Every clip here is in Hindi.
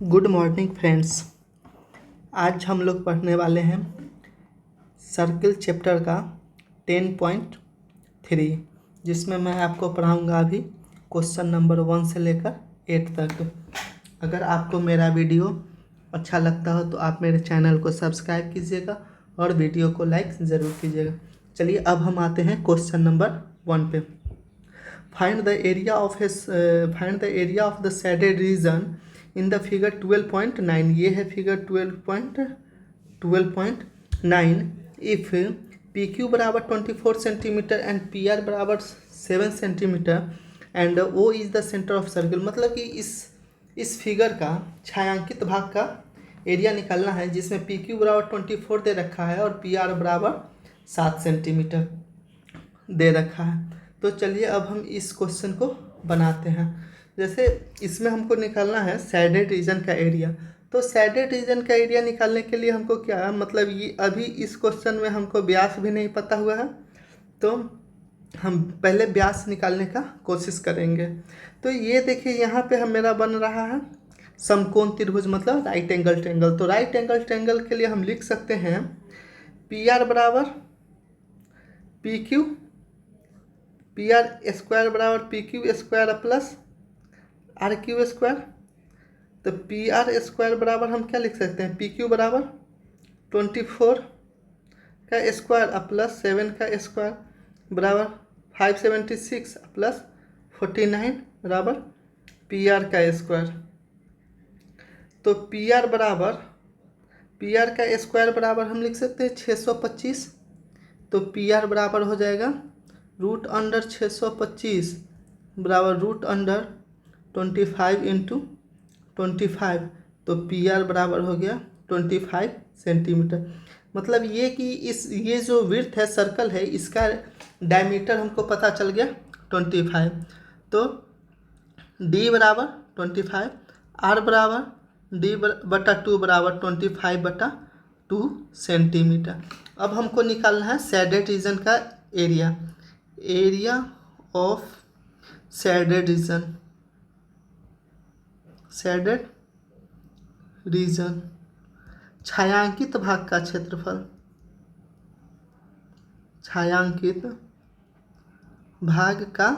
Good morning friends. आज हम लोग पढ़ने वाले हैं सर्किल चैप्टर का 10.3, जिसमें मैं आपको पढ़ाऊंगा अभी क्वेश्चन नंबर 1 से लेकर 8 तक। अगर आपको मेरा वीडियो अच्छा लगता हो तो आप मेरे चैनल को सब्सक्राइब कीजिएगा और वीडियो को लाइक ज़रूर कीजिएगा। चलिए अब हम आते हैं क्वेश्चन नंबर 1 पे। Find the area of the shaded region in the figure 12.9। ये है फिगर 12.9। इफ़ पी क्यू बराबर 24 सेंटीमीटर एंड पी आर बराबर 7 centimetre and O is the centre of circle. मतलब कि इस फिगर का छायांकित भाग का एरिया निकालना है, जिसमें पी क्यू बराबर 24 दे रखा है और पी आर बराबर 7 सेंटीमीटर दे रखा है। तो चलिए अब हम इस क्वेश्चन को बनाते हैं। जैसे इसमें हमको निकालना है शेडेड रीजन का एरिया। तो शेडेड रीजन का एरिया निकालने के लिए हमको क्या, मतलब ये अभी इस क्वेश्चन में हमको व्यास भी नहीं पता हुआ है, तो हम पहले व्यास निकालने का कोशिश करेंगे। तो ये देखिए यहाँ पे हम मेरा बन रहा है समकोण त्रिभुज, मतलब राइट एंगल ट्रायंगल। तो राइट एंगल ट्रायंगल के लिए हम लिख सकते हैं पी आर बराबर P Q, P R square बराबर P Q square plus R Q square. तो पी आर स्क्वायर बराबर हम क्या लिख सकते हैं, पी क्यू बराबर 24 का स्क्वायर प्लस 7 का स्क्वायर बराबर 576 प्लस 49 बराबर पी आर का स्क्वायर। तो पी आर का स्क्वायर बराबर हम लिख सकते हैं 625। तो पी आर बराबर हो जाएगा रूट अंडर 625 बराबर रूट अंडर 25 इंटू 25। तो पी आर बराबर हो गया 25 सेंटीमीटर। मतलब ये कि ये जो विड्थ है सर्कल है, इसका डायमीटर हमको पता चल गया 25। तो डी बराबर 25, आर बराबर डी बटा 2 बराबर 25/2 सेंटीमीटर। अब हमको निकालना है शेडेड रीजन का एरिया ऑफ शेडेड रीजन, छायांकित भाग का क्षेत्रफल। छायांकित भाग का,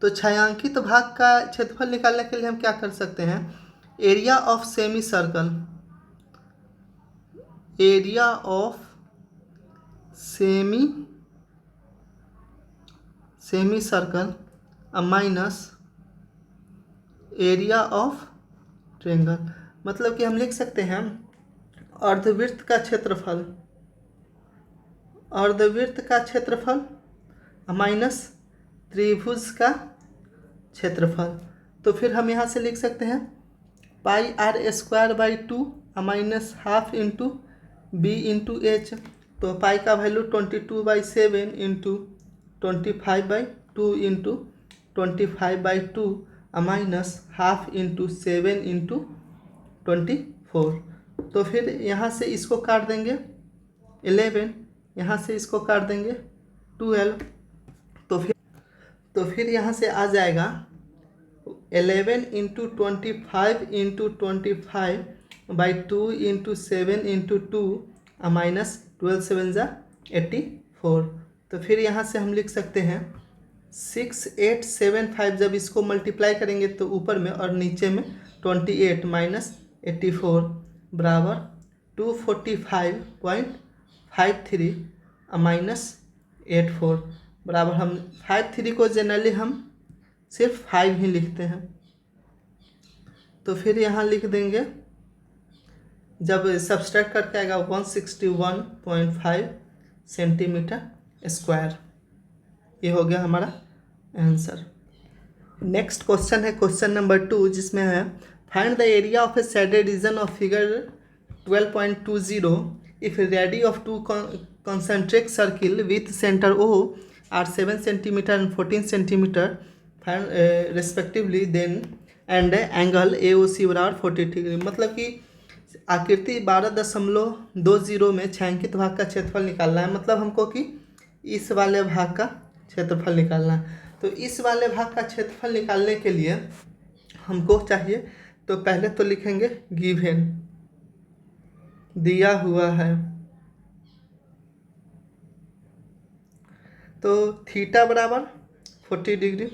तो छायांकित भाग का क्षेत्रफल निकालने के लिए हम क्या कर सकते हैं, area of semi circle, area of semi circle minus area of triangle. मतलब कि हम लिख सकते हैं अर्धवृत्त का क्षेत्रफल माइनस त्रिभुज का क्षेत्रफल। तो फिर हम यहाँ से लिख सकते हैं pi are square by 2 minus half into B into H. तो पाई का value 22/7 into 25/2 into 25/2 minus half into 7 into 24। तो फिर यहाँ से इसको काट देंगे 11, यहाँ से इसको काट देंगे 12। तो फिर यहाँ से आ जाएगा 11 into 25 into 25/2 into 7 into 2 minus 12 7 × 84। तो फिर यहाँ से हम लिख सकते हैं 6875। जब इसको मल्टीप्लाई करेंगे तो ऊपर में और नीचे में 28 माइनस 84 बराबर 245.53 माइनस 84 बराबर, हम 53 को जनरली हम सिर्फ 5 ही लिखते हैं। तो फिर यहाँ लिख देंगे, जब सब्सट्रैक्ट करके आएगा 161.5 सेंटीमीटर स्क्वायर। ये हो गया हमारा आंसर। नेक्स्ट क्वेश्चन है क्वेश्चन नंबर 2, जिसमें है find the area of a shaded reason of figure 12.20 if ready of 2 concentric circle with center O are 7 centimeter and 14 centimeter respectively, then and angle AOC बराबर 40 डिग्री। मतलब कि आकृति 12.20 में छायांकित भाग का क्षेत्रफल निकालना है। मतलब हमको कि इस वाले भाग का क्षेत्रफल निकालना है। तो इस वाले भाग का क्षेत्रफल निकालने के लिए हमको चाहिए तो पहले तो लिखेंगे गिवन, दिया हुआ है। तो थीटा बराबर 40 डिग्री।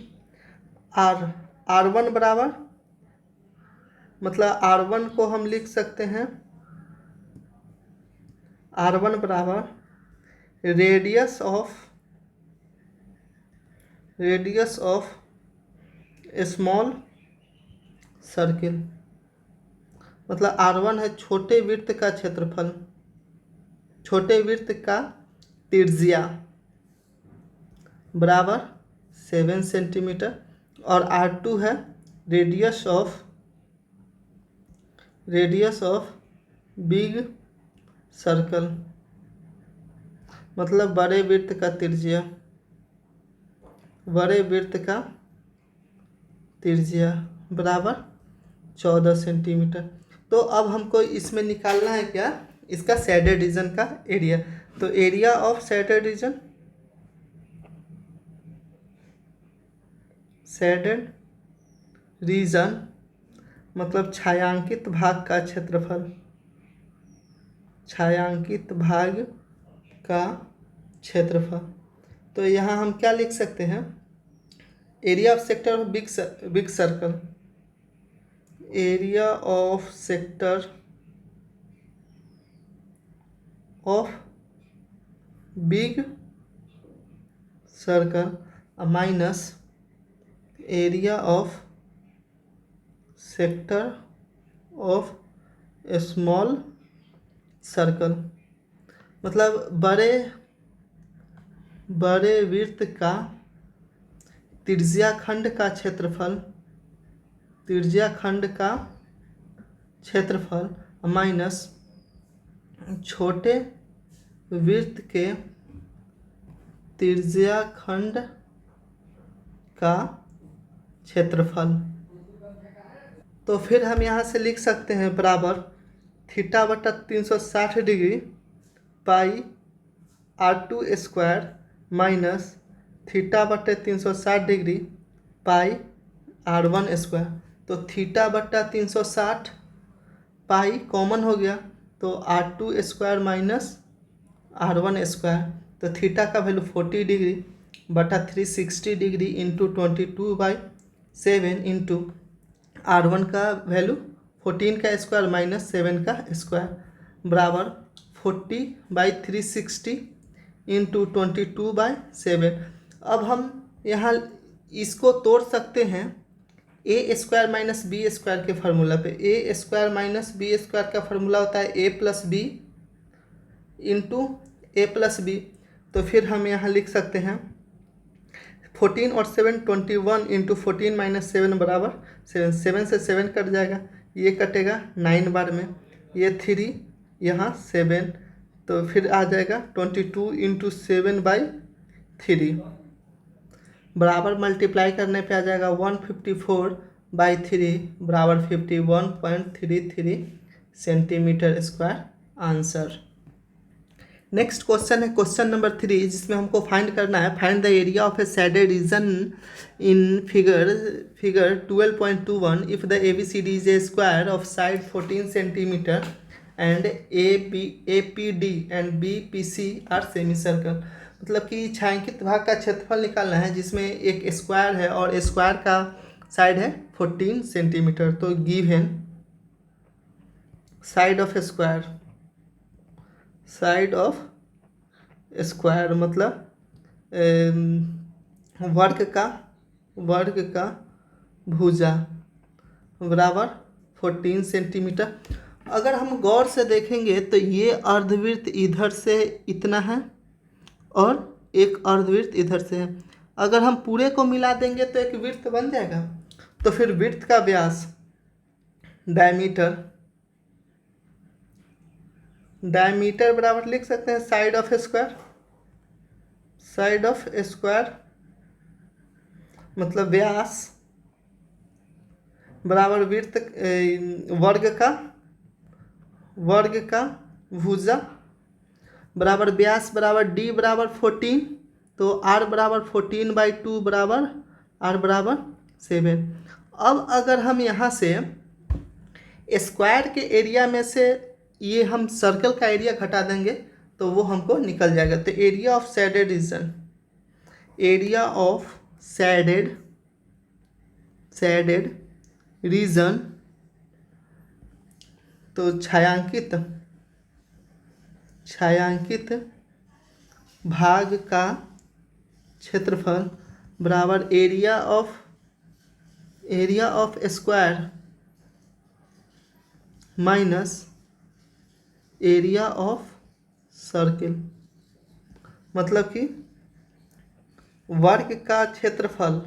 R1 बराबर, मतलब R1 को हम लिख सकते हैं, R1 बराबर रेडियस ऑफ स्मॉल सर्किल, मतलब R1 है छोटे वृत्त का क्षेत्रफल, छोटे वृत्त का त्रिज्या बराबर 7 सेंटीमीटर। और R2 है रेडियस ऑफ बिग सर्कल, मतलब बड़े वृत्त का त्रिज्या, बड़े वृत्त का त्रिज्या बराबर 14 सेंटीमीटर। तो अब हमको इसमें निकालना है क्या, इसका शेडेड रीजन का एरिया। तो एरिया ऑफ शेडेड रीजन मतलब छायांकित भाग का क्षेत्रफल, छायांकित भाग का क्षेत्रफल। तो यहाँ हम क्या लिख सकते हैं, area of sector of big circle, area of sector of big circle minus area of sector of small circle, मतलब बड़े वृत्त का त्रिज्याखंड का क्षेत्रफल माइनस छोटे वृत्त के त्रिज्याखंड का क्षेत्रफल। तो फिर हम यहाँ से लिख सकते हैं बराबर थीटा बटा 360 degree pi R2 square minus theta बटे 360 डिग्री पाई R1 स्क्वायर। तो थीटा बटा 360 पाई कॉमन हो गया, तो R2 square minus R1 square. तो थीटा का वैल्यू 40 डिग्री बटा 360 डिग्री इंटू 22/7 इंटू R1 का वैल्यू 14 का स्क्वायर माइनस 7 का स्क्वायर बराबर 40/360 इंटू 22/7। अब हम यहाँ इसको तोड़ सकते हैं ए स्क्वायर माइनस बी स्क्वायर के फार्मूला पे। ए स्क्वायर माइनस बी स्क्वायर का फार्मूला होता है ए प्लस बी इंटू ए प्लस बी। तो फिर हम यहाँ लिख सकते हैं 14 और 7 21 इंटू 14 माइनस 7 बराबर 7। 7 से 7 कट जाएगा, ये कटेगा 9 बार में, ये 3 यहाँ 7, तो फिर आ जाएगा 22 इंटू 7/3 बराबर मल्टीप्लाई करने पे आ जाएगा 154/3 बराबर 51.33 centimetre square answer. Next question है क्वेश्चन नंबर 3, जिसमें हमको फाइंड करना है find the area of a shaded region in figure 12.21 if the ABCD is a square of side 14 centimetre and APD and BPC are semicircle. मतलब कि छायांकित भाग का क्षेत्रफल निकालना है जिसमें एक स्क्वायर है और स्क्वायर का साइड है 14 सेंटीमीटर। तो गिवन साइड ऑफ स्क्वायर मतलब वर्ग का भुजा बराबर 14 सेंटीमीटर। अगर हम गौर से देखेंगे तो ये अर्धवृत्त इधर से इतना है और एक अर्धवृत्त इधर से है। अगर हम पूरे को मिला देंगे तो एक वृत्त बन जाएगा। तो फिर वृत्त का व्यास डायमीटर बराबर लिख सकते हैं साइड ऑफ स्क्वायर मतलब व्यास बराबर वृत्त वर्ग का भुजा बराबर व्यास बराबर d बराबर 14, तो r बराबर 14/2 बराबर r बराबर 7। अब अगर हम यहाँ से स्क्वायर के एरिया में से ये हम सर्कल का एरिया घटा देंगे तो वो हमको निकल जाएगा। तो area of shaded region, area of shaded region, तो छायांकित भाग का क्षेत्रफल बराबर area of square minus area of circle. मतलब कि वर्ग का क्षेत्रफल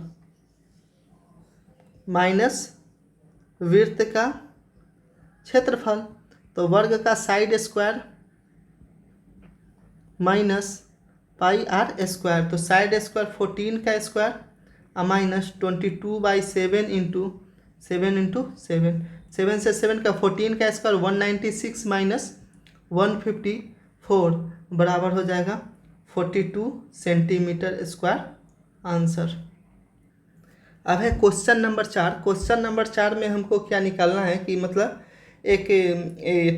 माइनस वृत्त का क्षेत्रफल। तो वर्ग का side square minus pi are square. तो साइड स्क्वायर 14 का स्क्वायर माइनस 22/7 इंटू 7 से 7 का 14 का स्क्वायर 196 माइनस 154 बराबर हो जाएगा 42 सेंटीमीटर स्क्वायर आंसर। अब है क्वेश्चन नंबर 4। क्वेश्चन नंबर 4 में हमको क्या निकालना है कि मतलब एक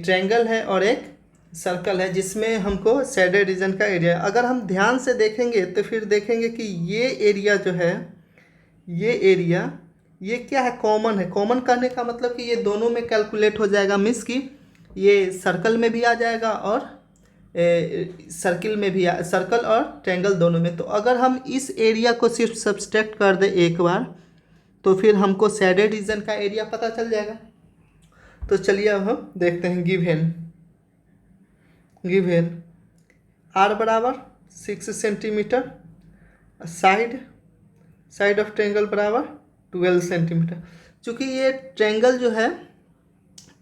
ट्रायंगल है और एक सर्कल है जिसमें हमको शेडेड रीजन का एरिया। अगर हम ध्यान से देखेंगे तो फिर देखेंगे कि ये एरिया जो है, ये एरिया ये क्या है, कॉमन है। कॉमन करने का मतलब कि ये दोनों में कैलकुलेट हो जाएगा, मीन्स कि ये सर्कल में भी आ जाएगा और सर्कल और ट्रायंगल दोनों में। तो अगर हम इस एरिया को सिर्फ सब्सट्रैक्ट कर दें एक बार तो फिर हमको शेडेड रीजन का एरिया पता चल जाएगा। तो चलिए अब हम देखते हैं। गिवन आर बराबर 6 सेंटीमीटर, साइड ऑफ ट्रायंगल बराबर 12 सेंटीमीटर। चूँकि ये ट्रायंगल जो है,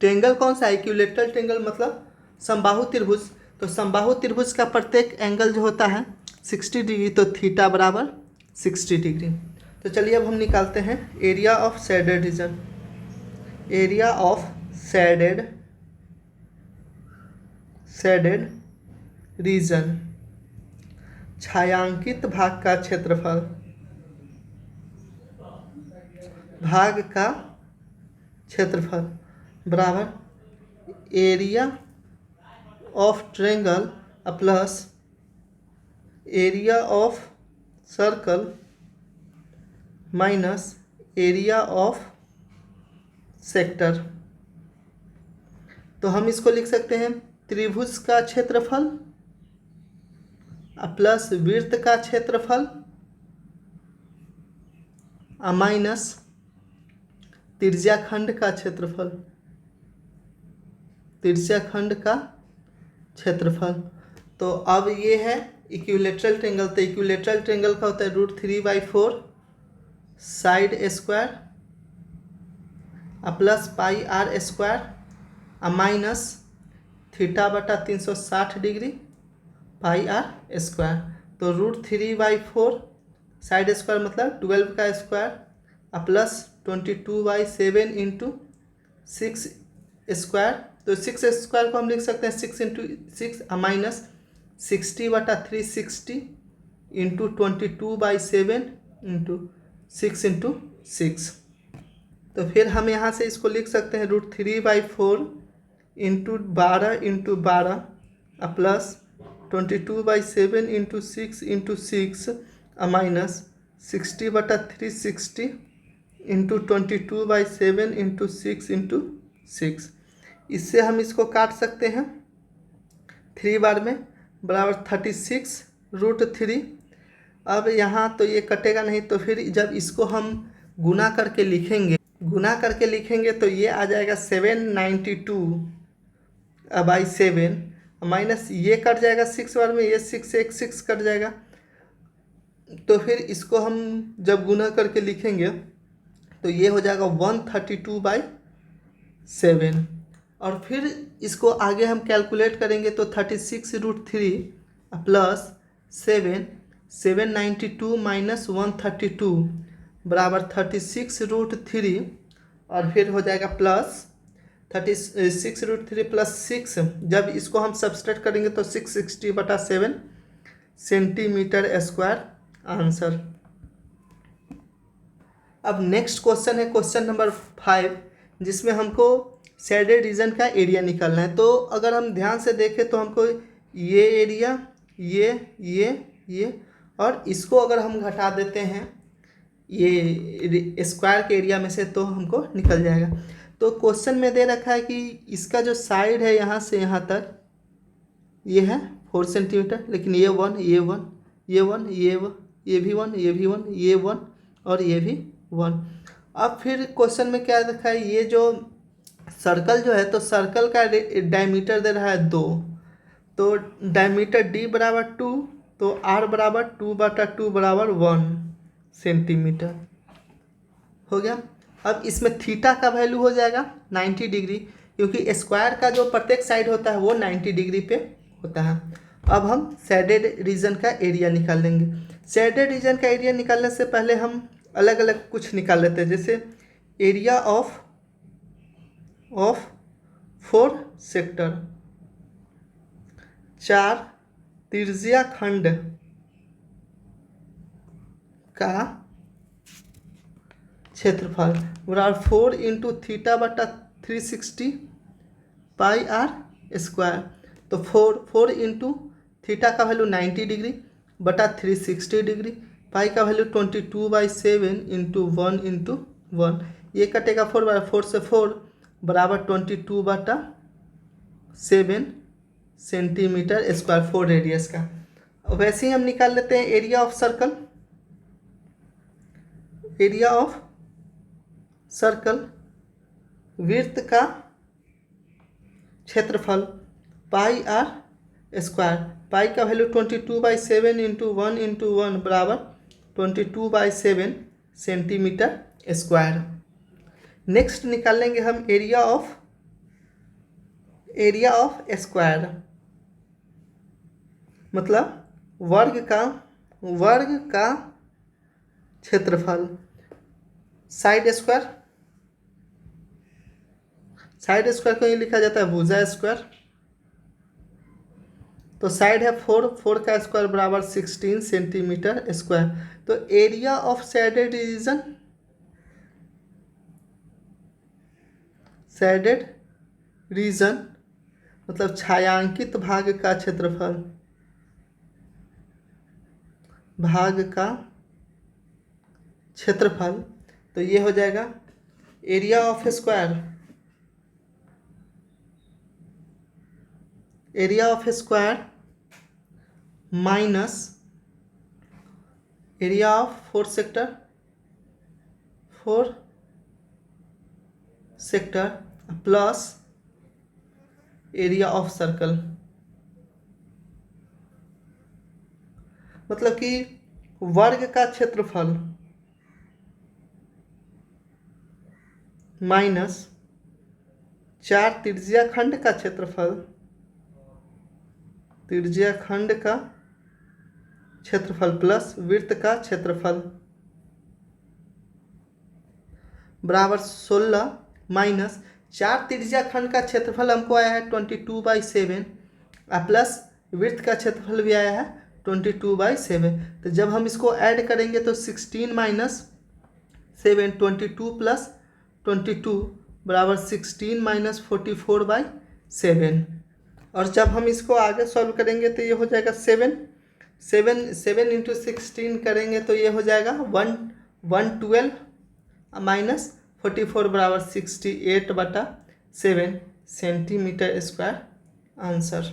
ट्रायंगल कौन सा है, इक्विलैटरल ट्रायंगल मतलब समबाहु त्रिभुज। तो समबाहु त्रिभुज का प्रत्येक एंगल जो होता है 60 डिग्री, तो थीटा बराबर 60 डिग्री। तो चलिए अब हम निकालते हैं area of shaded region. Area of shaded region, छायांकित भाग का क्षेत्रफल, बराबर area of triangle plus area of circle minus area of sector. तो हम इसको लिख सकते हैं त्रिभुज का क्षेत्रफल प्लस वृत्त का क्षेत्रफल माइनस त्रिज्याखंड का क्षेत्रफल। तो अब ये है इक्विलैटरल ट्रायंगल। तो इक्विलैटरल ट्रायंगल का होता है √3/4 side square plus pi are square minus theta बटा 360 डिग्री पाई आर स्क्वायर। तो √3/4 साइड स्क्वायर मतलब 12 का स्क्वायर प्लस 22/7 इंटू 6 स्क्वायर। तो 6 स्क्वायर को हम लिख सकते हैं 6 into 6 minus 60/360 into 22/7 into 6 into 6। तो फिर हम यहाँ से इसको लिख सकते हैं √3/4 into 12 plus 22/7 into 6 into 6 minus 60/360 into 22/7 into 6 into 6। इससे हम इसको काट सकते हैं 3 बार में बराबर 36√3। अब यहाँ तो ये कटेगा नहीं, तो फिर जब इसको हम गुना करके लिखेंगे तो ये आ जाएगा 792/7 माइनस ये कट जाएगा 6 बार में, ये 6 से 6 कट जाएगा। तो फिर इसको हम जब गुना करके लिखेंगे तो ये हो जाएगा 132/7। और फिर इसको आगे हम कैलकुलेट करेंगे तो 36√3 प्लस 792 माइनस 132 बराबर 36√3 और फिर हो जाएगा प्लस 36√3 प्लस 6। जब इसको हम सब्सट्रैक्ट करेंगे तो 660/7 सेंटीमीटर स्क्वायर आंसर। अब नेक्स्ट क्वेश्चन है क्वेश्चन नंबर 5, जिसमें हमको शेडेड रीजन का एरिया निकालना है। तो अगर हम ध्यान से देखें तो हमको ये एरिया, ये और इसको अगर हम घटा देते हैं ये स्क्वायर के एरिया में से तो हमको निकल जाएगा। तो क्वेश्चन में दे रखा है कि इसका जो साइड है यहाँ से यहाँ तक ये है 4 सेंटीमीटर, लेकिन ये 1, ये 1, ये 1, ये भी 1, ये भी 1, ये 1 और ये भी 1। अब फिर क्वेश्चन में क्या रखा है, ये जो सर्कल जो है तो सर्कल का डायमीटर दे रहा है 2, तो डायमीटर डी बराबर 2, तो आर बराबर 2/2 बराबर 1 सेंटीमीटर हो गया। अब इसमें थीटा का वैल्यू हो जाएगा 90 डिग्री, क्योंकि स्क्वायर का जो प्रत्येक साइड होता है वो 90 डिग्री पे होता है। अब हम शेडेड रीजन का एरिया निकाल लेंगे। शेडेड रीजन का एरिया निकालने से पहले हम अलग अलग कुछ निकाल लेते हैं, जैसे एरिया ऑफ 4 सेक्टर, 4 त्रिज्या खंड का क्षेत्रफल बराबर 4 इंटू थीटा बटा 360 पाई आर स्क्वायर। तो 4 इंटू थीटा का वैल्यू 90 डिग्री बटा 360 डिग्री, पाई का वैल्यू 22/7 इंटू 1 इंटू 1, ये कटेगा 4/4 से 4 बराबर 22/7 सेंटीमीटर स्क्वायर 4 रेडियस का। वैसे ही हम निकाल लेते हैं area of circle. Area of circle वृत्त का क्षेत्रफल पाई आर स्क्वायर, पाई का वैल्यू 22/7 इंटू 1 इंटू 1 बराबर 22/7 सेंटीमीटर स्क्वायर। नेक्स्ट निकाल लेंगे हम एरिया ऑफ स्क्वायर, मतलब वर्ग का क्षेत्रफल। साइड स्क्वायर को ये लिखा जाता है भुजा स्क्वायर। तो साइड है 4 का स्क्वायर बराबर 16 सेंटीमीटर स्क्वायर। तो एरिया ऑफ शेडेड रीजन मतलब छायांकित भाग का क्षेत्रफल, तो ये हो जाएगा area of square minus area of 4 sector plus area of circle, मतलब कि वर्ग का क्षेत्रफल माइनस 4 त्रिज्या खंड का क्षेत्रफल, प्लस वृत्त का क्षेत्रफल बराबर 16 माइनस 4 त्रिज्या खंड का क्षेत्रफल हमको आया है 22/7 प्लस वृत्त का क्षेत्रफल भी आया है 22/7। तो जब हम इसको ऐड करेंगे तो 16 माइनस 7 22 प्लस 22 बराबर 16 माइनस 44/7। और जब हम इसको आगे सॉल्व करेंगे तो ये हो जाएगा 7 इंटू 16 करेंगे तो ये हो जाएगा 112 माइनस 44 बराबर 68/7 centimetre square answer.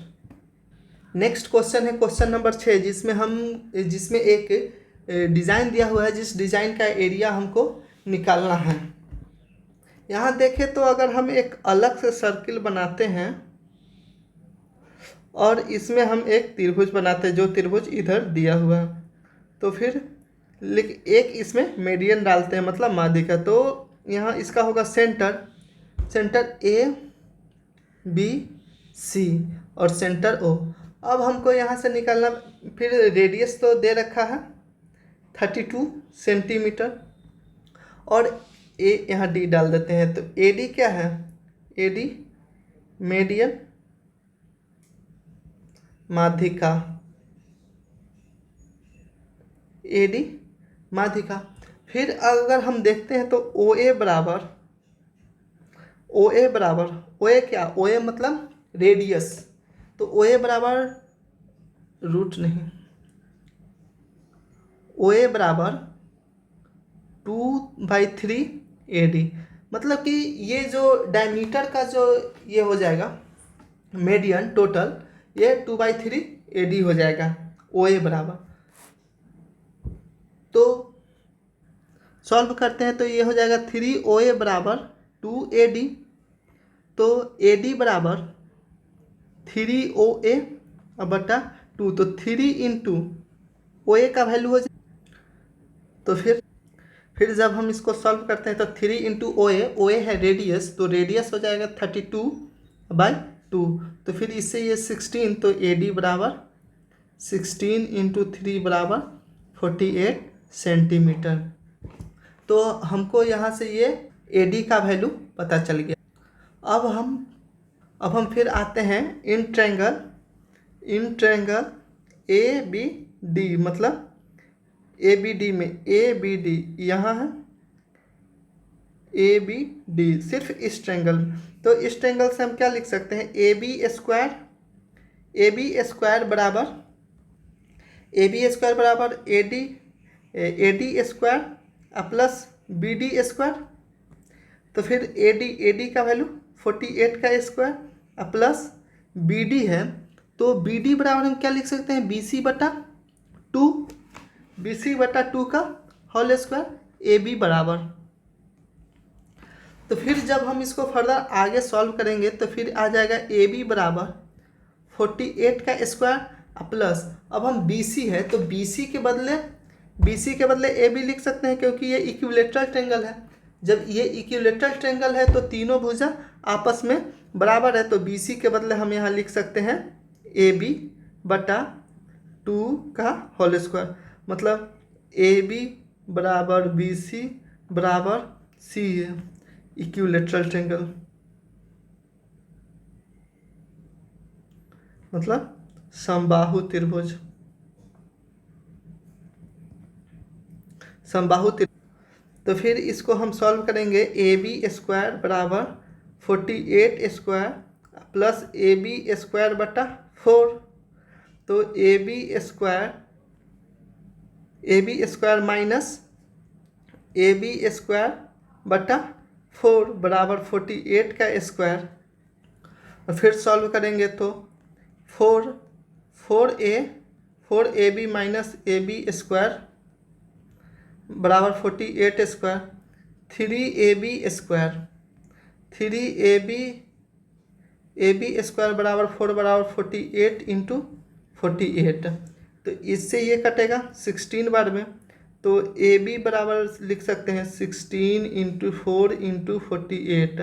Next question है क्वेश्चन नंबर 6, जिसमें एक डिज़ाइन दिया हुआ है, जिस डिज़ाइन का एरिया हमको निकालना है। यहाँ देखें तो अगर हम एक अलग से सर्किल बनाते हैं और इसमें हम एक त्रिभुज बनाते हैं, जो त्रिभुज इधर दिया हुआ है, तो फिर एक इसमें मीडियन डालते हैं, मतलब माध्यिका। तो यहाँ इसका होगा सेंटर ABC और सेंटर O। अब हमको यहाँ से निकालना, फिर रेडियस तो दे रखा है 32 सेंटीमीटर और यहाँ D डाल देते हैं। तो AD क्या है, AD मीडियन माध्यिका, AD माध्यिका। फिर अगर हम देखते हैं तो OA बराबर ओ ए बराबर, ओ ए क्या, ओ ए मतलब रेडियस, तो ओ ए बराबर रूट नहीं, ओ ए बराबर 2/3 AD, मतलब कि ये जो डायमीटर का जो ये हो जाएगा मीडियन टोटल, ये 2/3 AD हो जाएगा ओ ए बराबर। तो सॉल्व करते हैं तो ये हो जाएगा 3 OA बराबर 2 AD, तो AD बराबर 3 OA बटा 2, तो 3 × OA का वैल्यू हो जाए। तो फिर जब हम इसको सॉल्व करते हैं तो 3 × OA है रेडियस, तो रेडियस हो जाएगा 32/2, तो फिर इससे ये 16, तो AD बराबर 16 × 3 बराबर 48 सेंटीमीटर। तो हमको यहाँ से ये AD का वैल्यू पता चल गया। अब हम फिर आते हैं इन ट्रायंगल ABD, मतलब ABD में ABD यहाँ है, ABD सिर्फ इस ट्रायंगल में, तो इस ट्रायंगल से हम क्या लिख सकते हैं, AB स्क्वायर बराबर AD square plus BD square, तो फिर AD का वैल्यू 48 का स्क्वायर प्लस BD है, तो BD बराबर हम क्या लिख सकते हैं, BC/2 का होल स्क्वायर, AB बराबर। तो फिर जब हम इसको फर्दर आगे सॉल्व करेंगे तो फिर आ जाएगा AB बराबर 48 का स्क्वायर प्लस, अब हम BC है तो BC के बदले AB लिख सकते हैं, क्योंकि ये इक्विलेटरल ट्रायंगल है। जब ये इक्विलेटरल ट्रायंगल है तो तीनों भुजा आपस में बराबर है, तो BC के बदले हम यहाँ लिख सकते हैं AB/2 का होल स्क्वायर, मतलब AB बराबर BC बराबर C है, इक्विलेटरल ट्रायंगल मतलब समबाहु त्रिभुज। तो फिर इसको हम सॉल्व करेंगे, AB स्क्वायर बराबर 48 स्क्वायर प्लस AB स्क्वायर बटा 4, तो AB square minus AB square बटा 4 बराबर 48 का स्क्वायर, और फिर सॉल्व करेंगे तो 4AB माइनस AB स्क्वायर बराबर 48 स्क्वायर, 3AB स्क्वायर बराबर 4 बराबर 48 × 48, तो इससे ये कटेगा 16 बार में, तो AB बराबर लिख सकते हैं 16 × 4 × 48,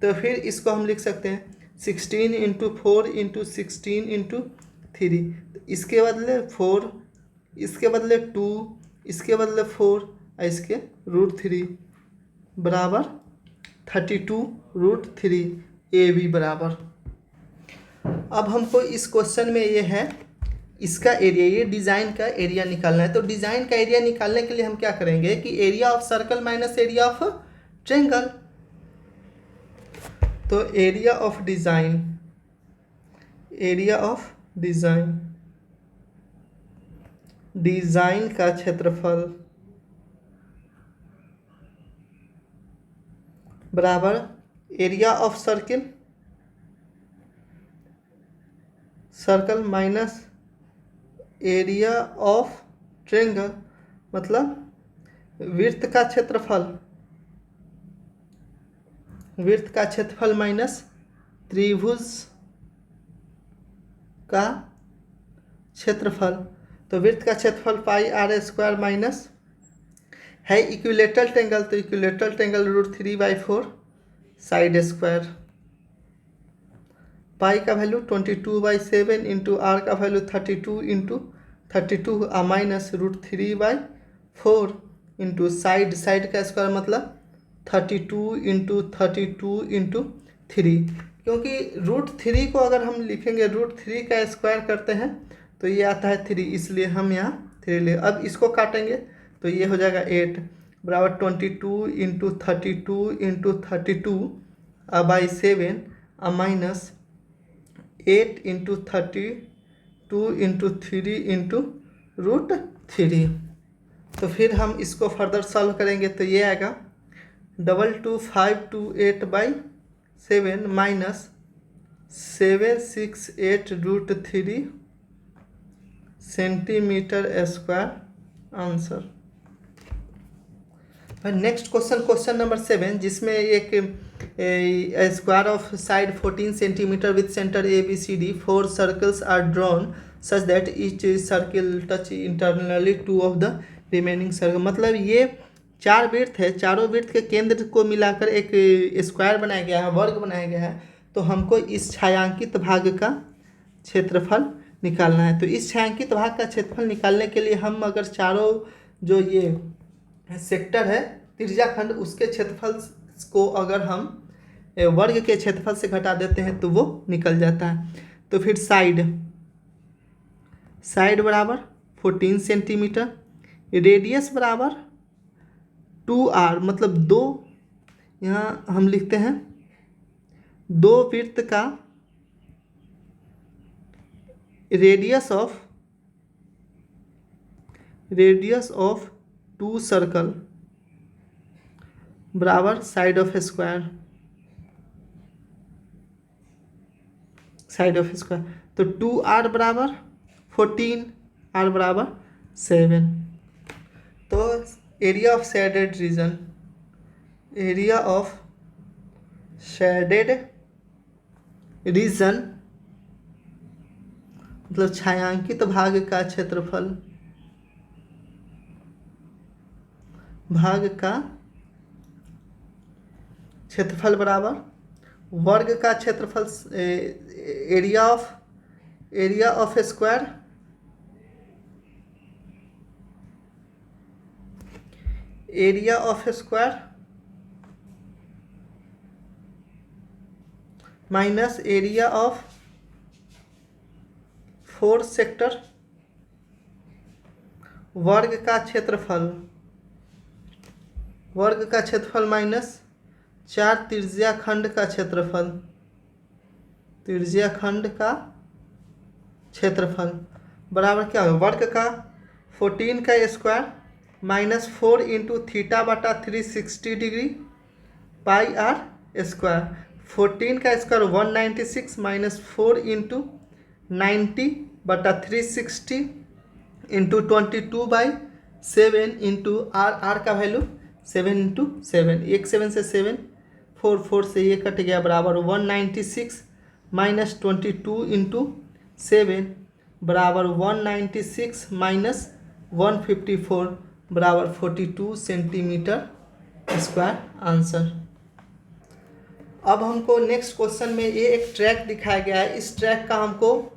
तो फिर इसको हम लिख सकते हैं 16 × 4 × 16 × 3, तो इसके बदले 4, इसके बदले 2, इसके बदले 4 और इसके √3 बराबर 32√3 AB बराबर। अब हमको इस क्वेश्चन में ये है इसका एरिया, ये डिज़ाइन का एरिया निकालना है, तो डिज़ाइन का एरिया निकालने के लिए हम क्या करेंगे कि area of circle minus area of triangle, तो एरिया ऑफ डिज़ाइन का क्षेत्रफल बराबर area of circle minus area of triangle, मतलब वृत्त का क्षेत्रफल माइनस त्रिभुज का क्षेत्रफल, तो वृत्त का क्षेत्रफल πr² माइनस है इक्विलेटरल ट्रायंगल, तो इक्विलेटरल ट्रायंगल √3/4 साइड स्क्वायर, पाई का वैल्यू 22/7 × r का वैल्यू 32 × 32 माइनस √3/4 × साइड का स्क्वायर मतलब 32 × 32 × 3, क्योंकि √3 को अगर हम लिखेंगे √3 का स्क्वायर करते हैं तो ये आता है 3, इसलिए हम यहाँ 3 ले, अब इसको काटेंगे तो ये हो जाएगा 8 बराबर 22 × 32 × 32 by 7 minus 8 into 32 into 3 into √3। तो फिर हम इसको फर्दर सॉल्व करेंगे तो ये आएगा 22528/7 minus 768√3 centimetre square answer. Next question number 7, जिसमें एक square of side 14 centimetre with centre ABCD 4 circles are drawn such that each circle touch internally 2 of the remaining circle. मतलब ये 4 वृत्त है, चारों वृत्त के केंद्र को मिलाकर एक स्क्वायर बनाया गया है, वर्ग बनाया गया है। तो हमको इस छायांकित भाग का क्षेत्रफल निकालना है। तो इस छायांकित भाग का क्षेत्रफल निकालने के लिए हम अगर चारों जो ये सेक्टर है त्रिज्याखंड, उसके क्षेत्रफल को अगर हम वर्ग के क्षेत्रफल से घटा देते हैं तो वो निकल जाता है। तो फिर साइड बराबर 14 सेंटीमीटर, रेडियस बराबर 2r, मतलब 2, यहाँ हम लिखते हैं 2 वृत्त का रेडियस ऑफ 2 सर्कल बराबर साइड ऑफ स्क्वायर। तो 2r बराबर 14, r बराबर 7। तो एरिया ऑफ शेडेड रीजन मतलब छायांकित भाग का क्षेत्रफल, बराबर वर्ग का क्षेत्रफल, area of square minus area of 4 sector, वर्ग का क्षेत्रफल माइनस 4 त्रिज्याखंड का क्षेत्रफल बराबर क्या होगा, वर्ग का 14 का स्क्वायर माइनस 4 इंटू थीटा बटा 360 डिग्री पाई आर स्क्वायर। 14 का स्क्वायर 196 माइनस 4 इंटू 90 बटा 360 इंटू 22/7 इंटू आर का वैल्यू 7 इंटू 7, 1 7 से 7, 4 से ये कट गया, बराबर 196 माइनस 22 इंटू 7 बराबर 196 माइनस 154 बराबर 42 सेंटीमीटर स्क्वायर आंसर। अब हमको नेक्स्ट क्वेश्चन में ये एक ट्रैक दिखाया गया है। इस ट्रैक का हमको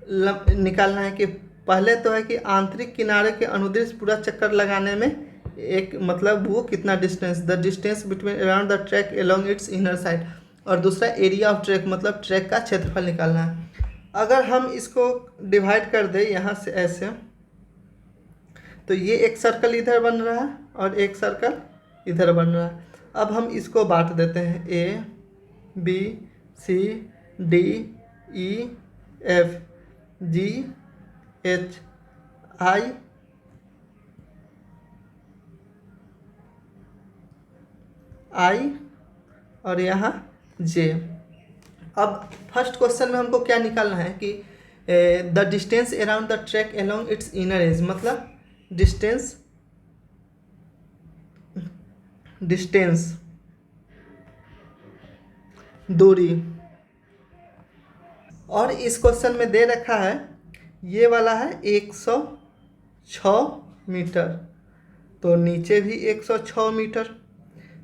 निकालना है कि पहले तो है कि आंतरिक किनारे के अनुदिश पूरा चक्कर लगाने में एक मतलब वो कितना distance, the distance between around the track along it's inner side, और दूसरा एरिया ऑफ ट्रैक मतलब ट्रैक का क्षेत्रफल निकालना है। अगर हम इसको डिवाइड कर दें यहाँ से ऐसे, तो ये एक सर्कल इधर बन रहा है और एक सर्कल इधर बन रहा है। अब हम इसको बांट देते हैं A B C D E F G H I और यहाँ J। अब फर्स्ट क्वेश्चन में हमको क्या निकालना है कि the distance around the track along it's inner as, मतलब डिस्टेंस दूरी। और इस क्वेश्चन में दे रखा है ये वाला है 106 मीटर, तो नीचे भी 106 मीटर।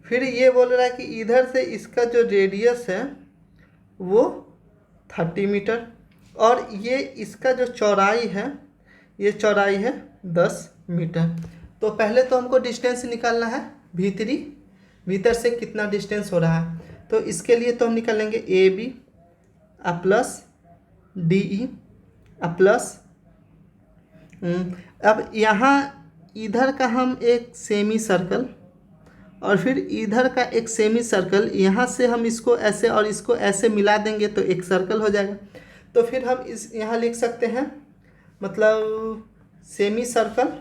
फिर ये बोल रहा है कि इधर से इसका जो रेडियस है वो 30 मीटर, और ये इसका जो चौड़ाई है, ये चौड़ाई है 10 मीटर। तो पहले तो हमको डिस्टेंस निकालना है भीतर से कितना डिस्टेंस हो रहा है। तो इसके लिए तो हम निकालेंगे AB प्लस DE प्लस, अब यहाँ इधर का हम एक सेमी सर्कल और फिर इधर का एक सेमी सर्कल, यहाँ से हम इसको ऐसे और इसको ऐसे मिला देंगे तो एक सर्कल हो जाएगा। तो फिर हम इस यहाँ लिख सकते हैं, मतलब semi circle,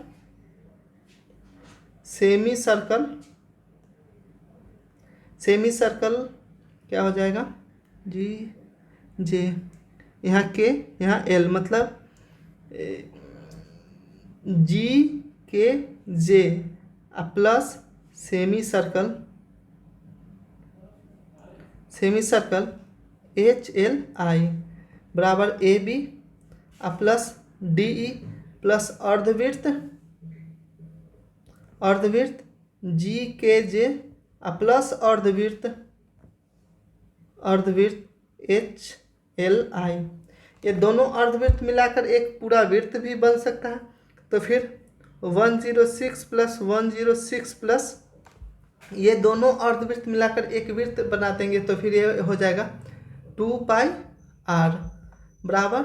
semi circle, semi circle क्या हो जाएगा, जी जे, यहाँ के, यहाँ एल, मतलब G K J plus semi circle, semi circle H L I बराबर A B plus D E plus अर्धवृत्त, अर्धवृत्त जी के जे प्लस अर्धवृत्त, अर्धवृत्त एच एल आई। ये दोनों अर्धवृत्त मिलाकर एक पूरा वृत्त भी बन सकता है। तो फिर 106 प्लस 106 प्लस ये दोनों अर्धवृत्त मिलाकर एक वृत्त बना देंगे तो फिर ये हो जाएगा 2 पाई आर बराबर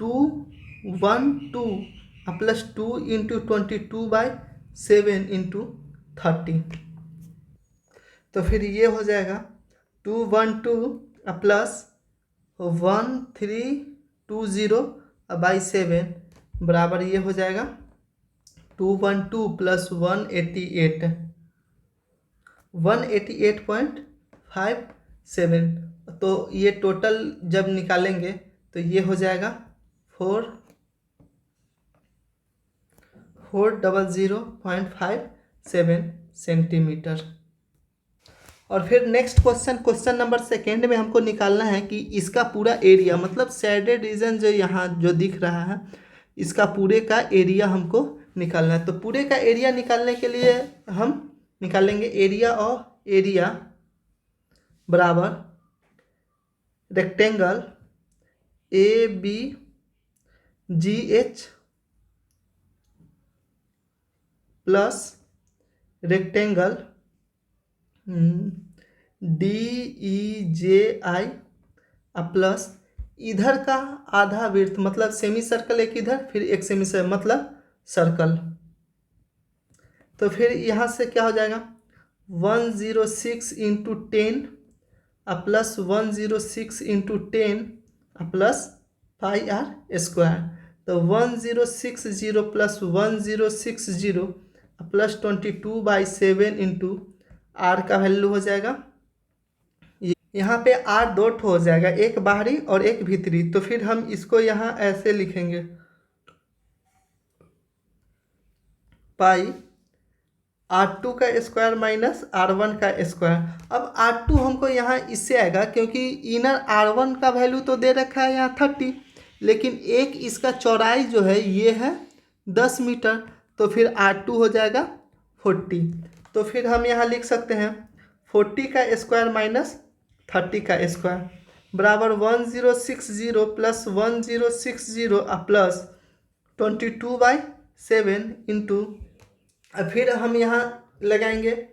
212 प्लस 2 इंटू 22/7 इंटू 30। तो फिर ये हो जाएगा 212 प्लस 1320/7 बराबर ये हो जाएगा 212 प्लस 188, 188.57। तो ये टोटल जब निकालेंगे तो ये हो जाएगा 400.57 सेंटीमीटर। और फिर next question, question number second में हमको निकालना है कि इसका पूरा एरिया, मतलब शेडेड रीजन जो यहाँ जो दिख रहा है, इसका पूरे का एरिया हमको निकालना है। तो पूरे का एरिया निकालने के लिए हम निकालेंगे एरिया और एरिया बराबर rectangle A B G H plus rectangle D E J I plus इधर का आधा वृत्त, मतलब सेमी सर्कल एक इधर, फिर एक सेमी सर्कल मतलब सर्कल। तो फिर यहाँ से क्या हो जाएगा 106 into 10 plus 106 into 10 plus pi are square. तो 1060 प्लस 1060 प्लस 22/7 इंटू आर का वैल्यू हो जाएगा, यहाँ पे आर दो ठो हो जाएगा, एक बाहरी और एक भीतरी। तो फिर हम इसको यहाँ ऐसे लिखेंगे पाई R2 का स्क्वायर माइनस R1 का स्क्वायर। अब R2 हमको यहाँ इससे आएगा क्योंकि इनर R1 का वैल्यू तो दे रखा है यहाँ 30, लेकिन एक इसका चौड़ाई जो है ये है 10 मीटर। तो फिर R2 हो जाएगा 40। तो फिर हम यहाँ लिख सकते हैं 40 का स्क्वायर माइनस 30 का स्क्वायर बराबर 1060 प्लस 1060 प्लस 22/7 इंटू, फिर हम यहाँ लगाएंगे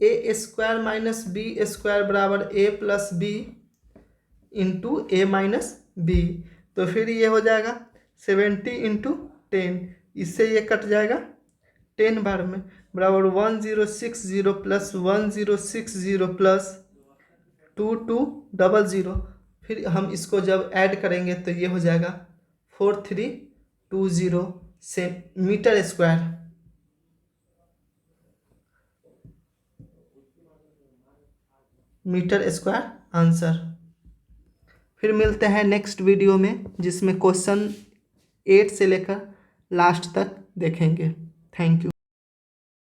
ए स्क्वायर माइनस बी स्क्वायर बराबर ए प्लस बी इंटू ए माइनस बी। तो फिर ये हो जाएगा 70 इंटू 10, इससे ये कट जाएगा 10 बार में बराबर 1060 प्लस 1060 प्लस 2200। फिर हम इसको जब ऐड करेंगे तो ये हो जाएगा 4320 metre square. Metre square answer. फिर मिलते हैं नेक्स्ट वीडियो में जिसमें क्वेश्चन 8 से लेकर लास्ट तक देखेंगे। Thank you.